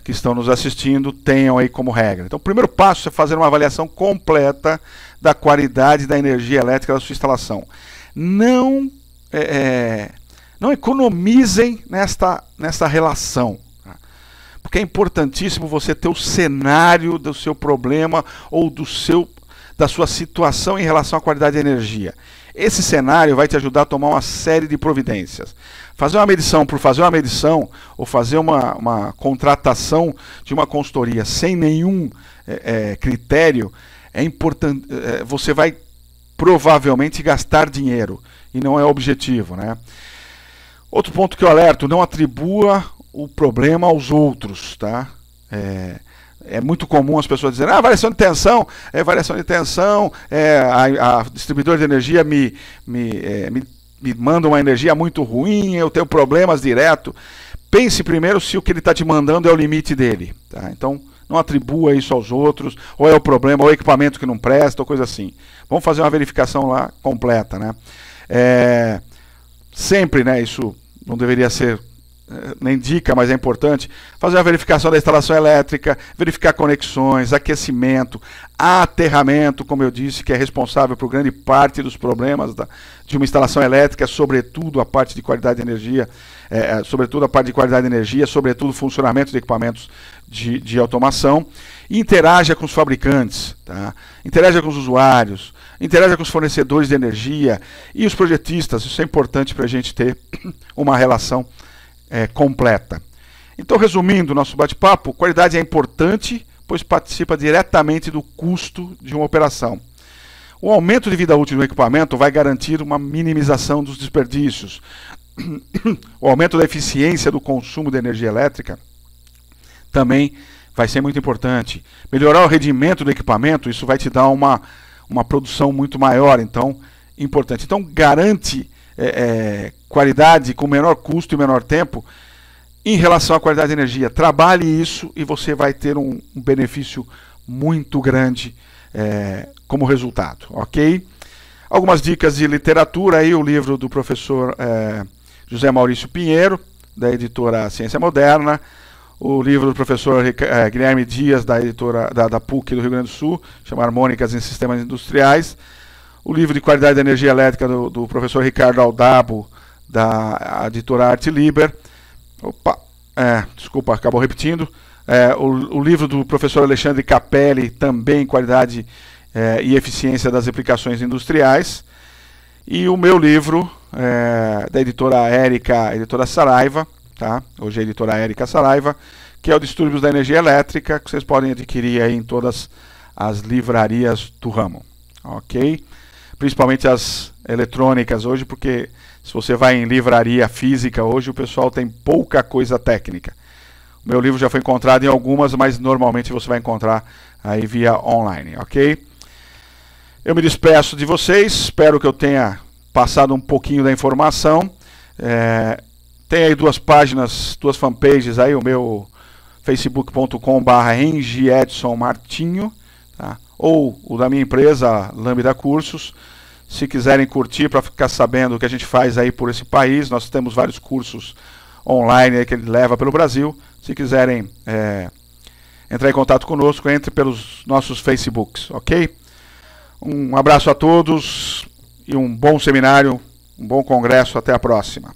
que estão nos assistindo tenham aí como regra. Então, o primeiro passo é fazer uma avaliação completa da qualidade da energia elétrica da sua instalação. Não economizem nesta relação, porque é importantíssimo você ter o cenário do seu problema ou da sua situação em relação à qualidade da energia. Esse cenário vai te ajudar a tomar uma série de providências. Fazer uma medição por fazer uma medição, ou fazer uma contratação de uma consultoria sem nenhum critério, é importante. Você vai provavelmente gastar dinheiro, e não é o objetivo, né? Outro ponto que eu alerto: não atribua o problema aos outros, tá? É muito comum as pessoas dizerem: variação de tensão, a distribuidora de energia me manda uma energia muito ruim, eu tenho problemas direto. Pense primeiro se o que ele está te mandando é o limite dele, tá? Então, não atribua isso aos outros, ou é o problema, ou é o equipamento que não presta, ou coisa assim. Vamos fazer uma verificação lá completa, né? Sempre, né, isso não deveria ser nem dica, mas é importante fazer a verificação da instalação elétrica, verificar conexões, aquecimento, aterramento, como eu disse, que é responsável por grande parte dos problemas de uma instalação elétrica, sobretudo a parte de qualidade de energia, sobretudo o funcionamento de equipamentos de automação. E interaja com os fabricantes, tá? Interaja com os usuários, interaja com os fornecedores de energia e os projetistas. Isso é importante para a gente ter uma relação completa. Então, resumindo o nosso bate-papo, qualidade é importante, pois participa diretamente do custo de uma operação. O aumento de vida útil do equipamento vai garantir uma minimização dos desperdícios. O aumento da eficiência do consumo de energia elétrica também vai ser muito importante. Melhorar o rendimento do equipamento, isso vai te dar uma produção muito maior, então, importante. Então, garante qualidade com menor custo e menor tempo em relação à qualidade de energia. Trabalhe isso e você vai ter um benefício muito grande como resultado, ok? Algumas dicas de literatura, aí o livro do professor José Maurício Pinheiro, da editora Ciência Moderna, o livro do professor Guilherme Dias, da editora da PUC do Rio Grande do Sul, chama Harmônicas em Sistemas Industriais, o livro de qualidade da energia elétrica do professor Ricardo Aldabo, da editora Arte Liber. Desculpa, acabou repetindo. O livro do professor Alexandre Capelli, também qualidade e eficiência das aplicações industriais. E o meu livro, da editora editora Saraiva, tá? Hoje é a editora Érica Saraiva, que é o Distúrbios da Energia Elétrica, que vocês podem adquirir aí em todas as livrarias do ramo, ok? Principalmente as eletrônicas hoje, porque se você vai em livraria física hoje, o pessoal tem pouca coisa técnica. O meu livro já foi encontrado em algumas, mas normalmente você vai encontrar aí via online, ok? Eu me despeço de vocês, espero que eu tenha passado um pouquinho da informação. Tem aí duas páginas, duas fanpages aí, o meu facebook.com/EngiedsonMartinho, tá? Ou o da minha empresa, Lambda Cursos. Se quiserem curtir para ficar sabendo o que a gente faz aí por esse país, nós temos vários cursos online aí que ele leva pelo Brasil. Se quiserem entrar em contato conosco, entre pelos nossos Facebooks, ok? Um abraço a todos e um bom seminário, um bom congresso. Até a próxima.